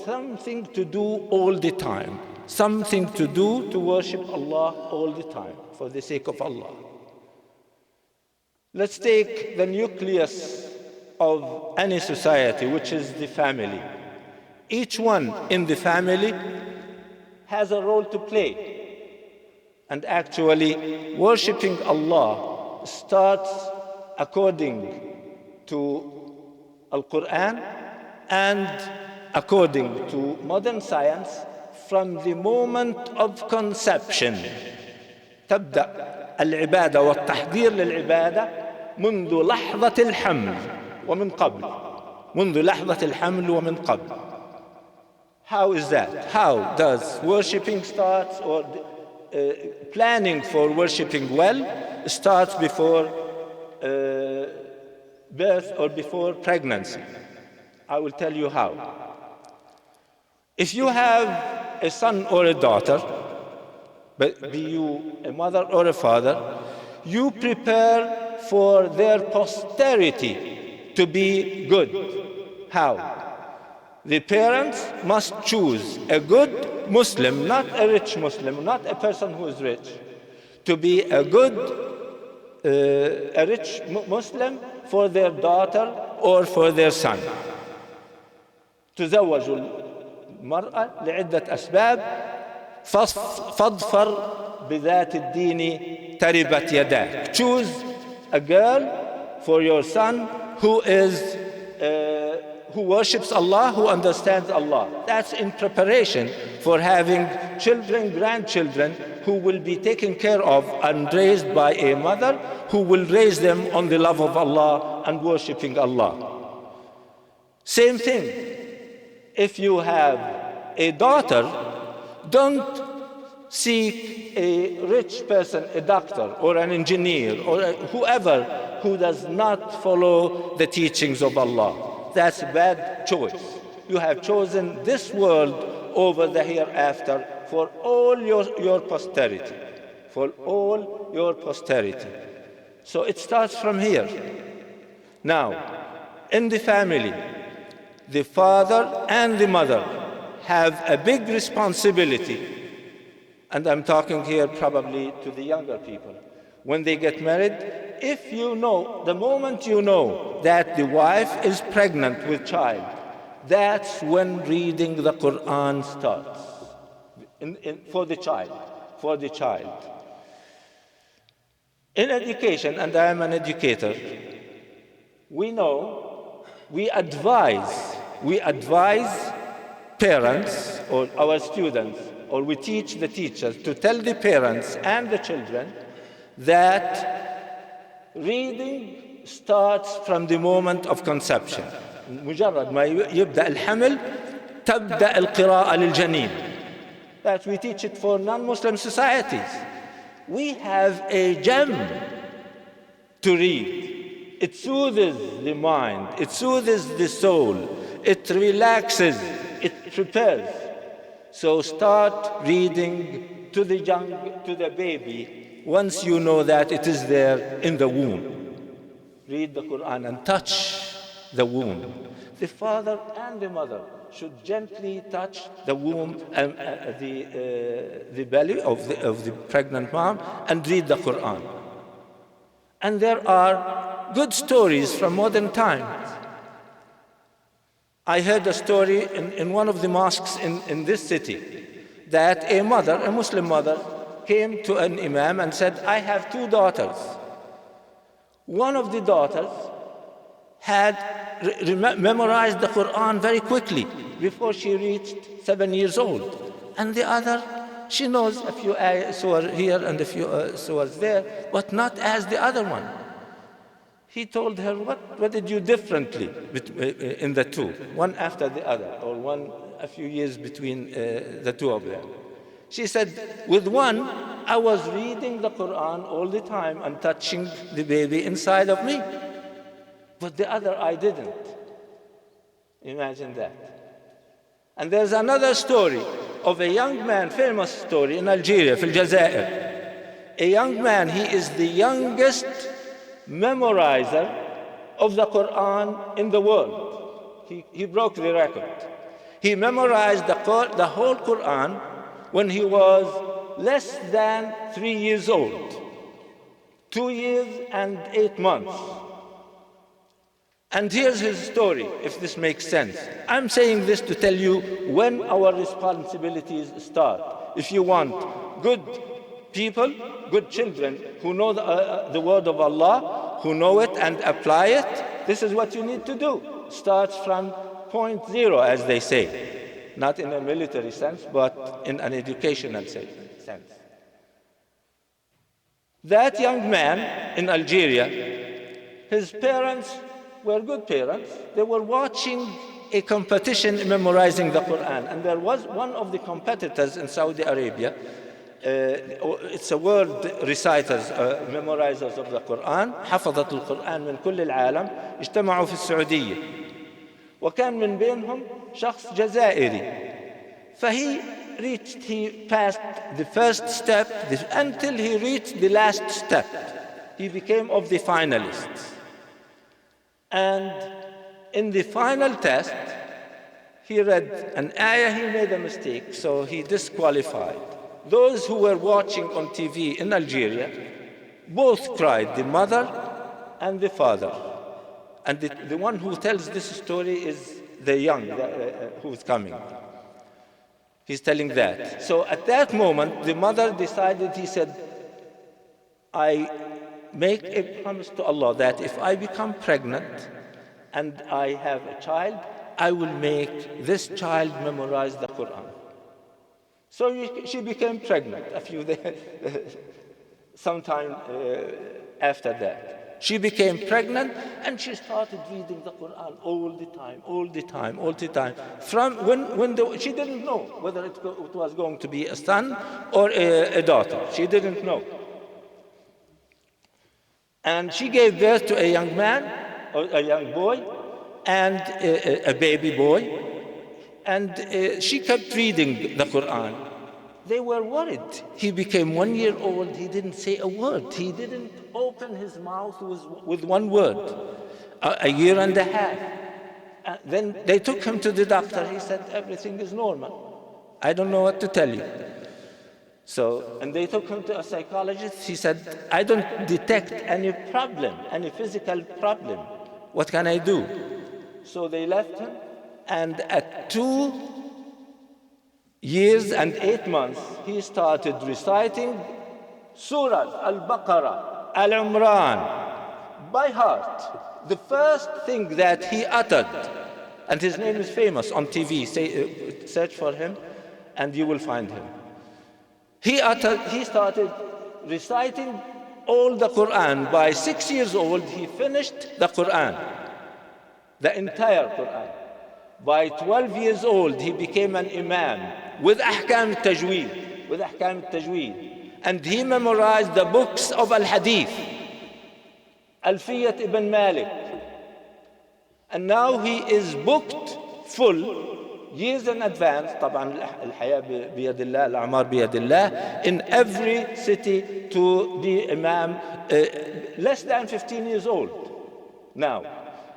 something to do all the time, something to do to worship Allah all the time for the sake of Allah. Let's take the nucleus of any society, which is the family. Each one in the family has a role to play. And actually, worshiping Allah starts according to Al-Quran and according to modern science from the moment of conception. تبدأ العبادة والتحضير للعبادة منذ لحظة الحمل ومن قبل. منذ لحظة الحمل ومن قبل. How is that? How does worshiping start, or planning for worshiping well starts before birth or before pregnancy? I will tell you how. If you have a son or a daughter, but be you a mother or a father, you prepare for their posterity to be good. How? The parents must choose a good Muslim, not a rich Muslim, not a person who is rich, to be a good, a rich Muslim for their daughter or for their son. تزوج المرأة لعدة أسباب فاظفر بذات الدين تربت يداك. Choose a girl for your son who worships Allah, who understands Allah. That's in preparation for having children, grandchildren, who will be taken care of and raised by a mother who will raise them on the love of Allah and worshiping Allah. Same thing. If you have a daughter, don't seek a rich person, a doctor or an engineer or whoever who does not follow the teachings of Allah. That's a bad choice. You have chosen this world over the hereafter for all your posterity. For all your posterity. So it starts from here. Now, in the family, the father and the mother have a big responsibility. And I'm talking here probably to the younger people. When they get married, if you know, the moment you know that the wife is pregnant with child, that's when reading the Quran starts for the child. In education, and I am an educator, we know, we advise parents or our students, or we teach the teachers to tell the parents and the children that reading starts from the moment of conception. مجرد ما يبدأ الحمل تبدأ القراءة للجنين. That we teach it for non-Muslim societies. We have a gem to read. It soothes the mind, it soothes the soul, it relaxes, it prepares. So start reading to the baby once you know that it is there in the womb. Read the Quran and touch the womb. The father and the mother should gently touch the womb and the belly of the pregnant mom and read the Quran. And there are good stories from modern times. I heard a story in one of the mosques in this city that a mother, a Muslim mother, came to an imam and said, I have 2 daughters. One of the daughters had memorized the Quran very quickly before she reached 7 years old. And the other, she knows a few surahs here and a few surahs there, but not as the other one. He told her, what did you differently in the two, one after the other, or a few years between the two of them? She said, with one, I was reading the Quran all the time and touching the baby inside of me. But the other, I didn't. Imagine that. And there's another story of a young man, famous story in Algeria, في الجزائر. A young man, he is the youngest memorizer of the Quran in the world. He broke the record. He memorized the whole Quran when he was less than 3 years old, 2 years and 8 months. And here's his story, if this makes sense. I'm saying this to tell you when our responsibilities start. If you want good people, good children who know the word of Allah, who know it and apply it, this is what you need to do. Starts from point zero, as they say. Not in a military sense, but in an educational sense. That young man in Algeria, his parents were good parents. They were watching a competition in memorizing the Quran. And there was one of the competitors in Saudi Arabia. It's a word reciters, memorizers of the Quran. حفظة القرآن من كل العالم اجتمعوا في السعودية. وكان من بينهم شخص جزائري. He passed the first step until he reached the last step. He became of the finalists. And in the final test, he read an ayah, he made a mistake, so he disqualified. Those who were watching on TV in Algeria both cried, the mother and the father. And the one who tells this story is the young who's coming. He's telling that. So at that moment, the mother decided, he said, I make a promise to Allah that if I become pregnant and I have a child, I will make this child memorize the Quran. So she became pregnant sometime after that. She became pregnant and she started reading the Quran all the time. From when she didn't know whether it was going to be a son or a daughter. She didn't know. And she gave birth to a young man, or a young boy, and a baby boy. And she kept reading the Quran. They were worried. He became 1 year old. He didn't say a word. He didn't open his mouth with one word. A year and a half. Then they took him to the doctor. He said, everything is normal. I don't know what to tell you. And they took him to a psychologist. He said, I don't detect any problem, any physical problem. What can I do? So they left him, and at 2 years and 8 months, he started reciting Surah Al-Baqarah, Al-Imran, by heart. The first thing that he uttered, and his name is famous on TV, search for him, and you will find him. He started reciting all the Quran. By 6 years old, he finished the Quran, the entire Quran. By 12 years old, he became an imam with ahkam al-tajweed. And he memorized the books of al-hadith, Alfiyat ibn Malik. And now he is booked full years in advance, طبعا الحياة بيد الله, الأعمار بيد الله, in every city to be imam, less than 15 years old now.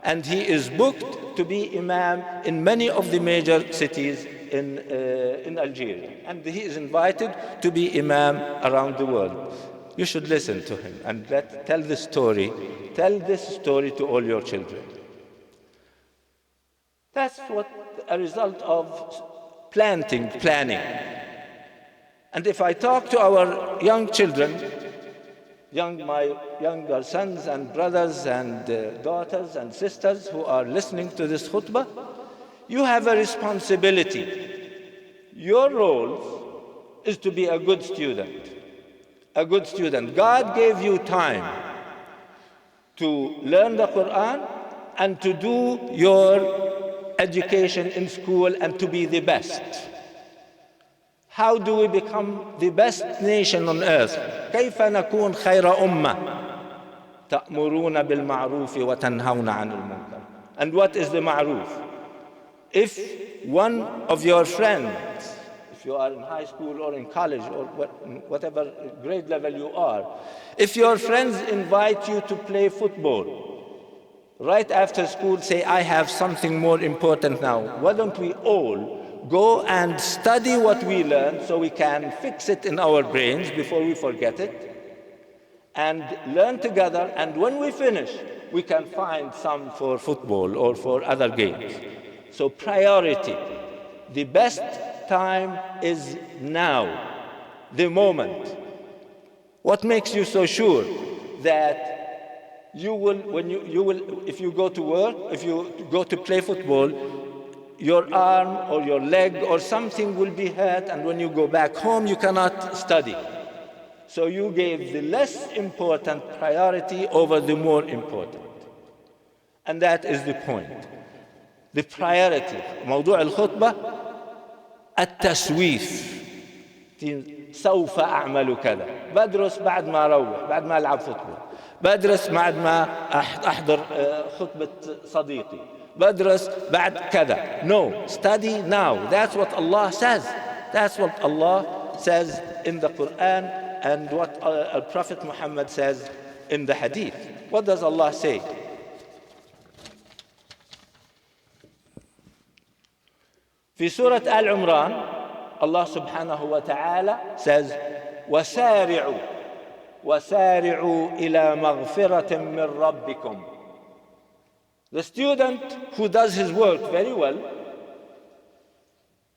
And he is booked to be imam in many of the major cities in Algeria. And he is invited to be imam around the world. You should listen to him and tell this story to all your children. That's what a result of planning. And if I talk to our young children, my younger sons and brothers and daughters and sisters who are listening to this khutbah, you have a responsibility. Your role is to be a good student. God gave you time to learn the Quran and to do your education in school and to be the best. How do we become the best nation on earth? كيف نكون خير أمة تأمرون بالمعروف وتنهون عن المنكر. And what is the ma'ruf? If one of your friends, if you are in high school or in college or whatever grade level you are, if your friends invite you to play football, Right after school, say, I have something more important now. Why don't we all go and study what we learned so we can fix it in our brains before we forget it, and learn together, and when we finish, we can find some for football or for other games. So priority. The best time is now, the moment. What makes you so sure that you will, if you go to work, if you go to play football, your arm or your leg or something will be hurt, and when you go back home, you cannot study. So you gave the less important priority over the more important. And that is the point. The priority. موضوع الخطبة التسويف. سوف أعمل كذا. بدرس بعد ما أروح، بعد ما ألعب فوتبول. بدرس بعد ما أحضر خطبة صديقي. بدرس بعد كذا. No, study now. That's what Allah says. That's what Allah says in the Quran and what Prophet Muhammad says in the Hadith. What does Allah say? في سورة آل عمران, Allah subhanahu wa ta'ala says, وَسَارِعُوا إِلَى مَغْفِرَةٍ مِّن رَبِّكُمْ. The student who does his work very well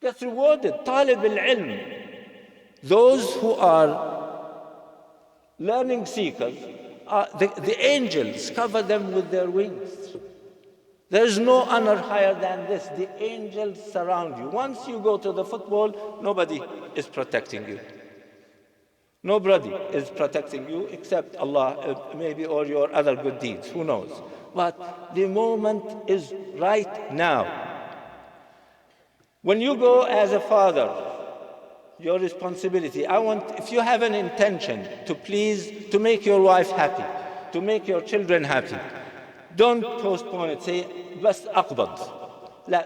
gets rewarded. طالب العلم. Those who are learning seekers, the angels cover them with their wings. There is no honor higher than this. The angels surround you. Once you go to the football, nobody is protecting you. Nobody is protecting you except Allah, maybe, or your other good deeds. Who knows? But the moment is right now. When you go as a father, your responsibility, if you have an intention to make your wife happy, to make your children happy, don't postpone it. Say, بس أقبض.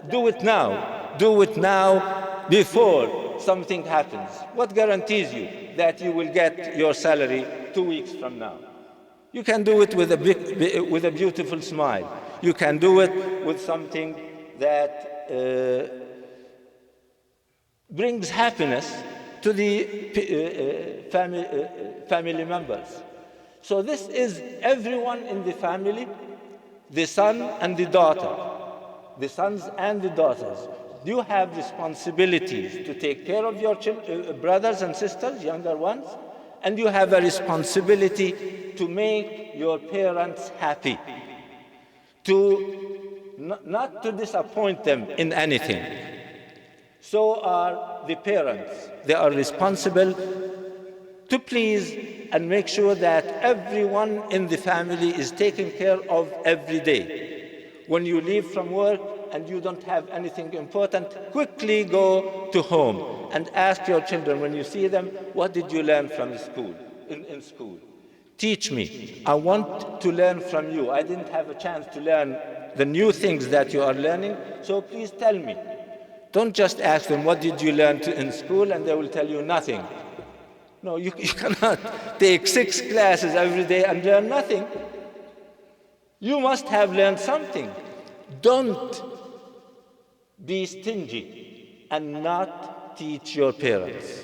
Do it now. Do it now before something happens. What guarantees you that you will get your salary 2 weeks from now? You can do it with a beautiful smile. You can do it with something that brings happiness to the family members. So this is everyone in the family, the son and the daughter, the sons and the daughters. You have responsibilities to take care of your brothers and sisters, younger ones, and you have a responsibility to make your parents happy, not to disappoint them in anything. So are the parents. They are responsible to please and make sure that everyone in the family is taken care of every day. When you leave from work and you don't have anything important, quickly go to home and ask your children when you see them, what did you learn from school, in school? Teach me. I want to learn from you. I didn't have a chance to learn the new things that you are learning, so please tell me. Don't just ask them, what did you learn in school, and they will tell you nothing. No, you cannot take 6 classes every day and learn nothing. You must have learned something. Don't be stingy and not teach your parents.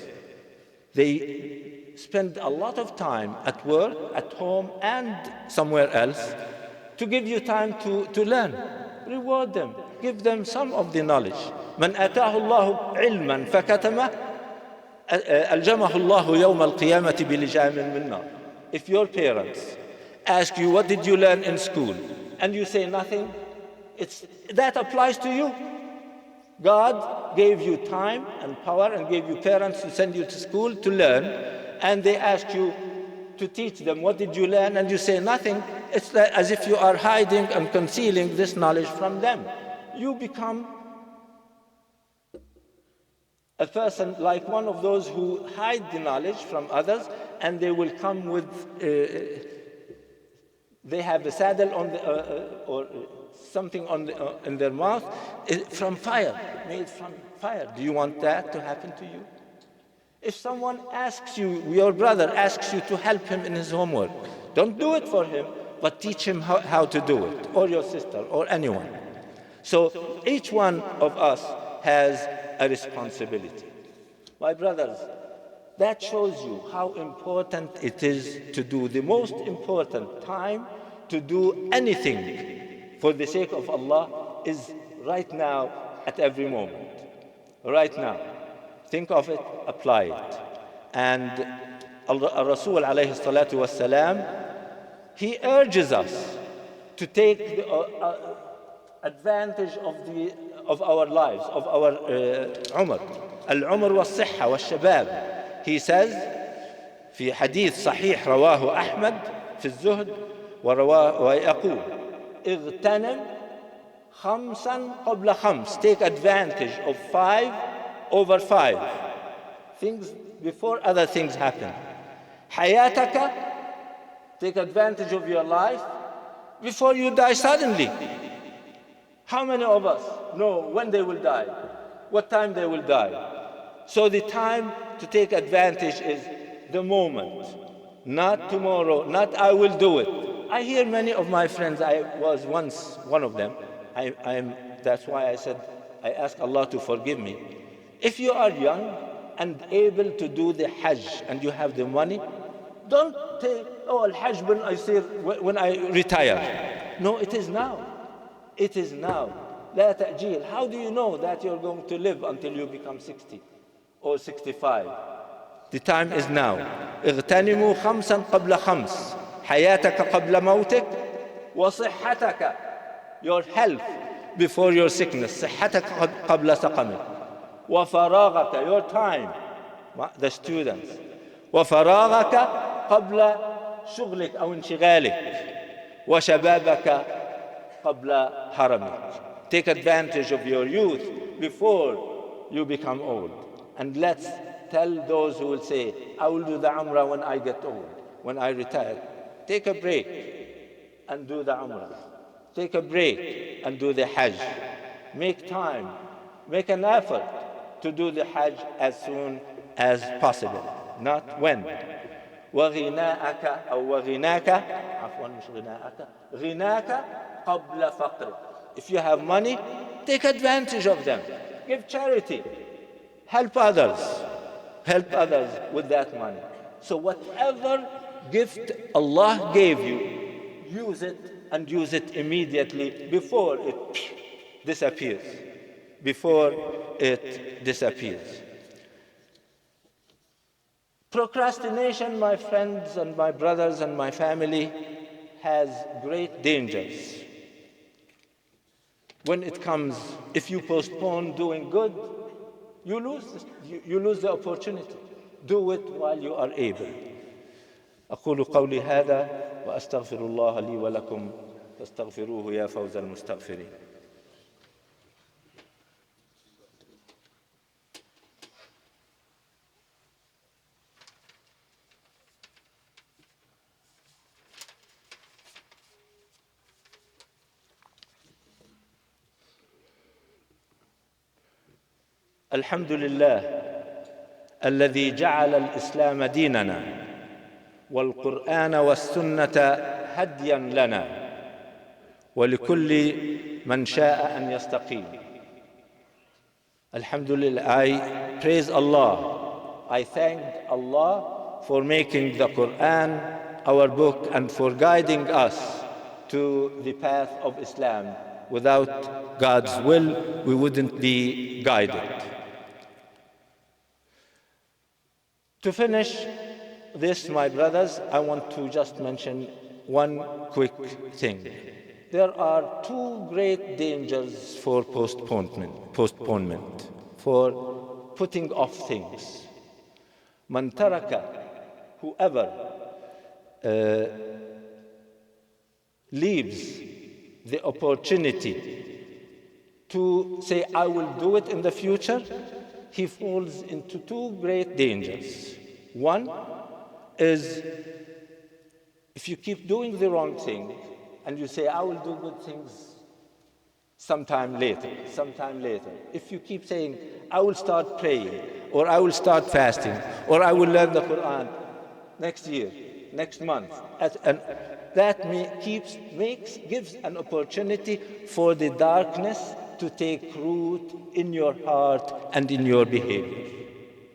They spend a lot of time at work, at home, and somewhere else to give you time to learn. Reward them. Give them some of the knowledge. من آتاه الله علما فكتمه ألجمه الله يوم القيامة بلجام من نار. If your parents ask you, what did you learn in school? And you say nothing, that applies to you. God gave you time and power and gave you parents to send you to school to learn, and they ask you to teach them, what did you learn? And you say nothing. It's as if you are hiding and concealing this knowledge from them. You become a person like one of those who hide the knowledge from others, and they will come with, they have a saddle on or something in their mouth from fire, made from fire. Do you want that to happen to you? If someone asks you, your brother asks you to help him in his homework, don't do it for him. but teach him how to do it, or your sister, or anyone. So each one of us has a responsibility. My brothers, that shows you how important it is to do the most important time to do anything for the sake of Allah is right now, at every moment. Right now. Think of it, apply it. And Rasul alayhi salatu wasalam, he urges us to take the, advantage of our lives, of our umr. Al-umr was-sihha was-shabab. He says في حديث صحيح رواه أحمد في الزهد ويقول اغتنم خمسا قبل خمس. Take advantage of 5 over 5 things before other things happen. حياتك, take advantage of your life before you die suddenly. How many of us know when they will die, what time they will die? So the time to take advantage is the moment, not tomorrow, not I will do it. I hear many of my friends, I was once one of them, that's why I said, I ask Allah to forgive me. If you are young and able to do the Hajj and you have the money, don't take, Al-Hajj when I retire. No, it is now. It is now. لا تأجيل. How do you know that you're going to live until you become 60 or 65? The time is now. اغتنموا خمسا قبل خمس. حياتك قبل موتك وصحتك. Your health before your sickness. صحتك قبل سقمك. وفراغك, your time, the students. وفراغك قبل شغلك أو انشغالك. وشبابك قبل هرمك. Take advantage of your youth before you become old. And let's tell those who will say, I will do the Umrah when I get old, when I retire. Take a break and do the Umrah. Take a break and do the Hajj. Make time, make an effort to do the Hajj as soon as possible, not when. وغناءك أو وغناك عفوا مش غناءك غناك قبل فقرك. If you have money, take advantage of them. Give charity. Help others with that money. So whatever gift Allah gave you, use it and use it immediately before it disappears. Before it disappears. Procrastination, my friends and my brothers and my family, has great dangers. When it comes, if you postpone doing good, you lose the opportunity. Do it while you are able. أقول قولي هذا وأستغفر الله لي ولكم فاستغفروه يا فوز المستغفرين. الحمد لله الذي جعل الإسلام ديننا والقرآن والسنة هديا لنا ولكل من شاء أن يستقيم. Alhamdulillah, I praise Allah. I thank Allah for making the Quran our book and for guiding us to the path of Islam. Without God's will, we wouldn't be guided. To finish this, my brothers, I want to just mention one quick thing. There are two great dangers for postponement, for putting off things. Man taraka, whoever leaves the opportunity to say, I will do it in the future, he falls into two great dangers. One is if you keep doing the wrong thing and you say, I will do good things sometime later. If you keep saying, I will start praying, or I will start fasting, or I will learn the Quran next year, next month, gives an opportunity for the darkness to take root in your heart and in your behavior.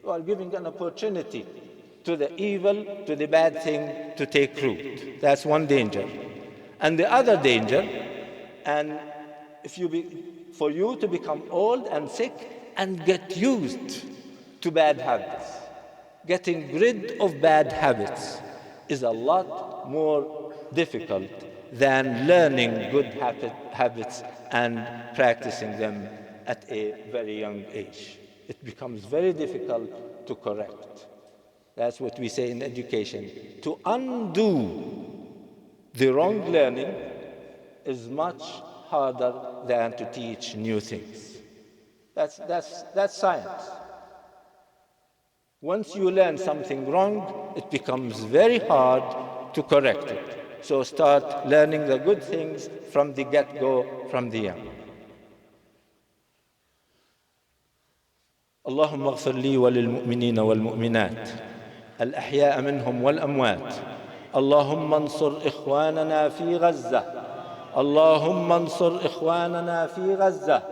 You are giving an opportunity to the evil, to the bad thing to take root. That's one danger. And the other danger, and for you to become old and sick and get used to bad habits. Getting rid of bad habits is a lot more difficult than learning good habits and practicing them at a very young age. It becomes very difficult to correct. That's what we say in education. To undo the wrong learning is much harder than to teach new things. That's science. Once you learn something wrong, it becomes very hard to correct it. So start learning the good things from the get-go, from the young. اللهم اغفر لي وللمؤمنين والمؤمنات الأحياء منهم والأموات. اللهم انصر إخواننا في غزة. اللهم انصر إخواننا في غزة.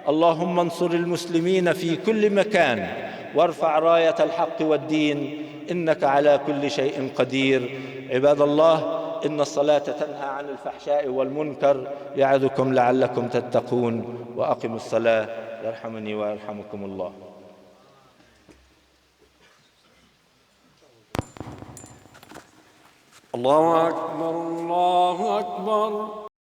اللهم انصر المسلمين في كل مكان وارفع راية الحق والدين إنك على كل شيء قدير. عباد الله، إن الصلاة تنهى عن الفحشاء والمنكر يعظكم لعلكم تتقون وأقيموا الصلاة يرحمني ويرحمكم الله. الله أكبر الله أكبر.